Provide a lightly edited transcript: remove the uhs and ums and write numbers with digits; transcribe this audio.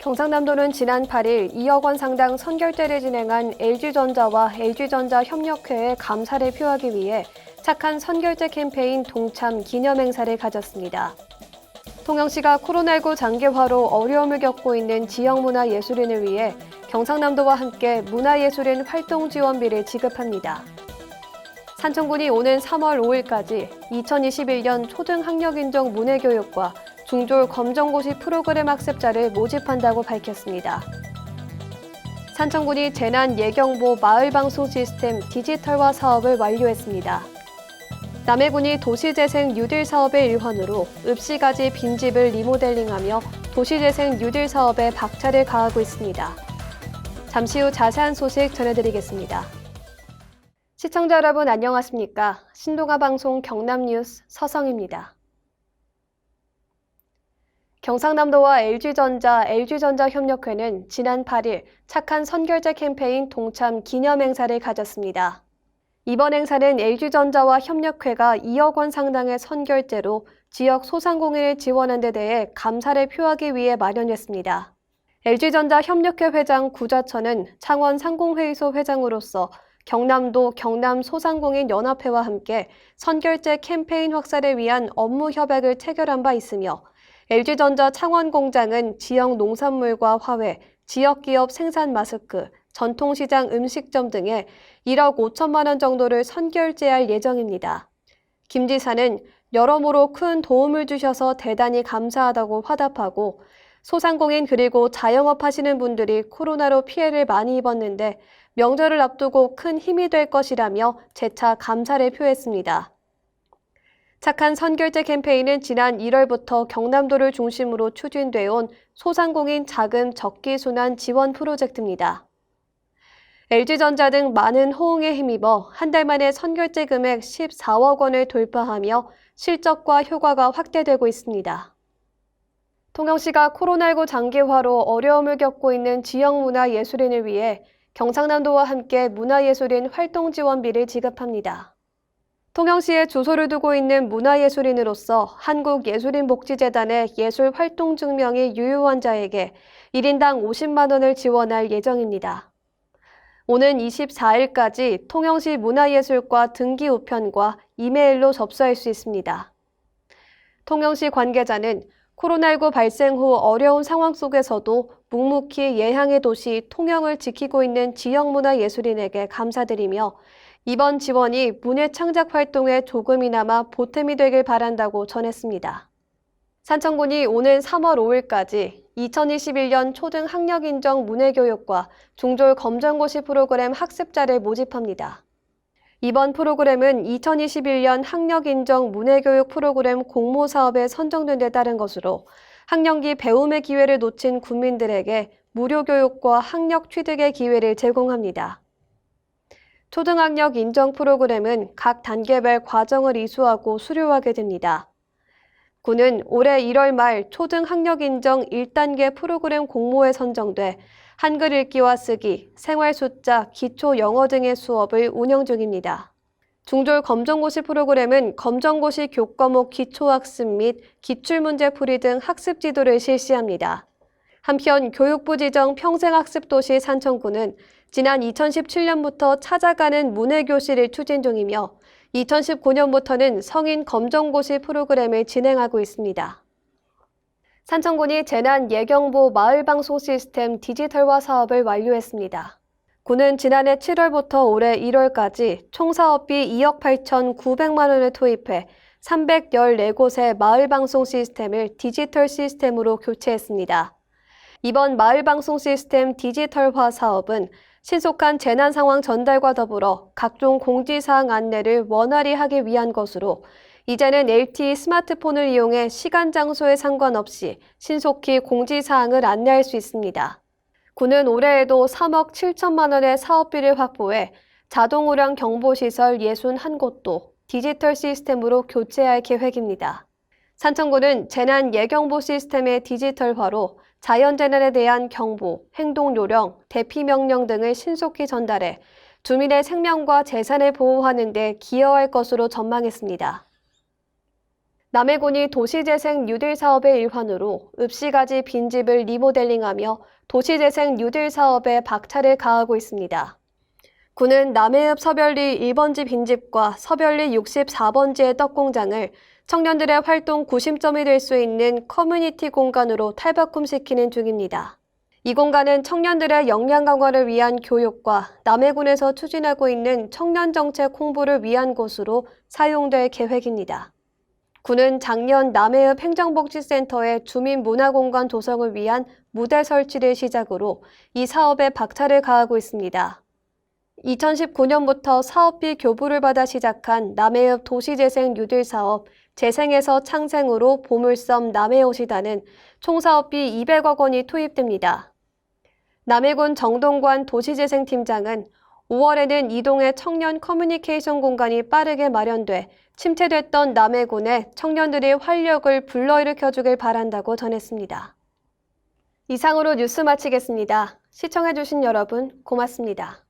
경상남도는 지난 8일 2억 원 상당 선결제를 진행한 LG전자와 LG전자 협력회에 감사를 표하기 위해 착한 선결제 캠페인 동참 기념행사를 가졌습니다. 통영시가 코로나19 장기화로 어려움을 겪고 있는 지역문화예술인을 위해 경상남도와 함께 문화예술인 활동지원비를 지급합니다. 산청군이 오는 3월 5일까지 2021년 초등학력인정 문해교육과 중졸 검정고시 프로그램 학습자를 모집한다고 밝혔습니다. 산청군이 재난예경보 마을방송 시스템 디지털화 사업을 완료했습니다. 남해군이 도시재생 뉴딜 사업의 일환으로 읍시가지 빈집을 리모델링하며 도시재생 뉴딜 사업에 박차를 가하고 있습니다. 잠시 후 자세한 소식 전해드리겠습니다. 시청자 여러분 안녕하십니까? 신동아 방송 경남뉴스 서성입니다. 경상남도와 LG전자, LG전자협력회는 지난 8일 착한 선결제 캠페인 동참 기념행사를 가졌습니다. 이번 행사는 LG전자와 협력회가 2억 원 상당의 선결제로 지역 소상공인을 지원한 데 대해 감사를 표하기 위해 마련했습니다. LG전자 협력회 회장 구자천은 창원 상공회의소 회장으로서 경남도 경남소상공인연합회와 함께 선결제 캠페인 확산을 위한 업무 협약을 체결한 바 있으며 LG전자 창원공장은 지역 농산물과 화훼, 지역기업 생산 마스크, 전통시장 음식점 등에 1억 5천만 원 정도를 선결제할 예정입니다. 김 지사는 여러모로 큰 도움을 주셔서 대단히 감사하다고 화답하고 소상공인 그리고 자영업 하시는 분들이 코로나로 피해를 많이 입었는데 명절을 앞두고 큰 힘이 될 것이라며 재차 감사를 표했습니다. 착한 선결제 캠페인은 지난 1월부터 경남도를 중심으로 추진돼 온 소상공인 자금 적기순환 지원 프로젝트입니다. LG전자 등 많은 호응에 힘입어 한 달 만에 선결제 금액 14억 원을 돌파하며 실적과 효과가 확대되고 있습니다. 통영시가 코로나19 장기화로 어려움을 겪고 있는 지역문화예술인을 위해 경상남도와 함께 문화예술인 활동지원비를 지급합니다. 통영시에 주소를 두고 있는 문화예술인으로서 한국예술인복지재단의 예술활동증명이 유효한 자에게 1인당 50만 원을 지원할 예정입니다. 오는 24일까지 통영시 문화예술과 등기 우편과 이메일로 접수할 수 있습니다. 통영시 관계자는 코로나19 발생 후 어려운 상황 속에서도 묵묵히 예향의 도시 통영을 지키고 있는 지역문화예술인에게 감사드리며 이번 지원이 문예 창작 활동에 조금이나마 보탬이 되길 바란다고 전했습니다. 산청군이 오는 3월 5일까지 2021년 초등학력인정 문해교육과 중졸 검정고시 프로그램 학습자를 모집합니다. 이번 프로그램은 2021년 학력인정 문해교육 프로그램 공모사업에 선정된 데 따른 것으로 학령기 배움의 기회를 놓친 국민들에게 무료 교육과 학력 취득의 기회를 제공합니다. 초등학력 인정 프로그램은 각 단계별 과정을 이수하고 수료하게 됩니다. 군은 올해 1월 말 초등학력 인정 1단계 프로그램 공모에 선정돼 한글 읽기와 쓰기, 생활 숫자, 기초 영어 등의 수업을 운영 중입니다. 중졸 검정고시 프로그램은 검정고시 교과목 기초학습 및 기출문제풀이 등 학습 지도를 실시합니다. 한편 교육부 지정 평생학습도시 산청군은 지난 2017년부터 찾아가는 문해교실을 추진 중이며 2019년부터는 성인 검정고시 프로그램을 진행하고 있습니다. 산청군이 재난예경보 마을방송 시스템 디지털화 사업을 완료했습니다. 군은 지난해 7월부터 올해 1월까지 총 사업비 2억 8,900만 원을 투입해 314곳의 마을방송 시스템을 디지털 시스템으로 교체했습니다. 이번 마을방송 시스템 디지털화 사업은 신속한 재난상황 전달과 더불어 각종 공지사항 안내를 원활히 하기 위한 것으로 이제는 LTE 스마트폰을 이용해 시간 장소에 상관없이 신속히 공지사항을 안내할 수 있습니다. 군은 올해에도 3억 7천만 원의 사업비를 확보해 자동우량 경보시설 61곳도 디지털 시스템으로 교체할 계획입니다. 산청군은 재난예경보 시스템의 디지털화로 자연재난에 대한 경보, 행동요령, 대피명령 등을 신속히 전달해 주민의 생명과 재산을 보호하는 데 기여할 것으로 전망했습니다. 남해군이 도시재생 뉴딜 사업의 일환으로 읍시가지 빈집을 리모델링하며 도시재생 뉴딜 사업에 박차를 가하고 있습니다. 군은 남해읍 서별리 1번지 빈집과 서별리 64번지의 떡공장을 청년들의 활동 구심점이 될 수 있는 커뮤니티 공간으로 탈바꿈시키는 중입니다. 이 공간은 청년들의 역량 강화를 위한 교육과 남해군에서 추진하고 있는 청년정책 홍보를 위한 곳으로 사용될 계획입니다. 군은 작년 남해읍 행정복지센터의 주민문화공간 조성을 위한 무대 설치를 시작으로 이 사업에 박차를 가하고 있습니다. 2019년부터 사업비 교부를 받아 시작한 남해읍 도시재생 뉴딜 사업 재생에서 창생으로 보물섬 남해오시다는 총 사업비 200억 원이 투입됩니다. 남해군 정동관 도시재생팀장은 5월에는 이동의 청년 커뮤니케이션 공간이 빠르게 마련돼 침체됐던 남해군에 청년들의 활력을 불러일으켜주길 바란다고 전했습니다. 이상으로 뉴스 마치겠습니다. 시청해주신 여러분 고맙습니다.